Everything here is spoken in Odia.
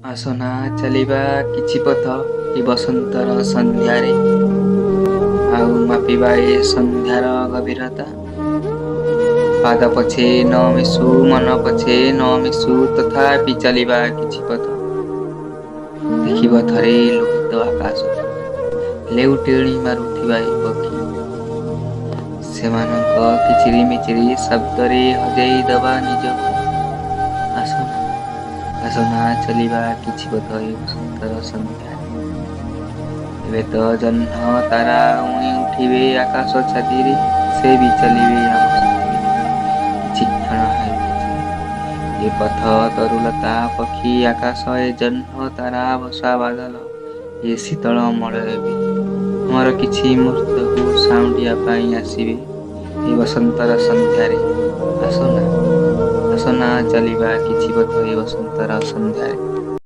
ଆସନା ଚାଲିବା କିଛି ପଥ ଏ ବସନ୍ତର ସନ୍ଧ୍ୟାରେ, ଆଉ ମାପିବା ଏ ସନ୍ଧ୍ୟାର ଗଭୀରତା। ପାଦ ପଛେ ନ ମିଶୁ, ମନ ପଛେ ନ ମିଶୁ, ତଥାପି ଚାଲିବା କିଛି ପଥ। ଦେଖିବ ଥରେ ଲୋହିତ ଆକାଶ ଲେଉଟେଣି ମାରୁଥିବା ଏ ପକ୍ଷୀ, ସେମାନଙ୍କ କିଚିରି ମିଚିରି ଶବ୍ଦରେ ହଜେଇ ଦବା ନିଜକୁ। ଆସନା ଆସନା ଚାଲିବା କିଛି ପଥ ଏ ବସନ୍ତର ସନ୍ଧ୍ୟାରେ। ଏବେ ତ ଜହ୍ନ ତାରା ଉଇଁ ଉଠିବେ ଆକାଶ ଛାତିରେ, ସେ ବି ଚାଲିବେ ଆମ ସାଥିରେ କିଛି କ୍ଷଣ ହେଉ ପଛେ। ଏ ପଥ ତରୁଲତା ପକ୍ଷୀ ଆକାଶ, ଏ ଜହ୍ନ ତାରା ବର୍ଷା ବାଦଲ, ଏ ଶୀତଳ ମଳୟ ବି ଆମର କିଛି ମୁହୂର୍ତ୍ତକୁ ସାଉଁଟିବା ପାଇଁ ଆସିବେ ଏ ବସନ୍ତର ସନ୍ଧ୍ୟାରେ। ଆସନା ଆସନା ଚାଲିବା କିଛି ପଥ ଏ ବସନ୍ତର ସନ୍ଧ୍ୟାରେ।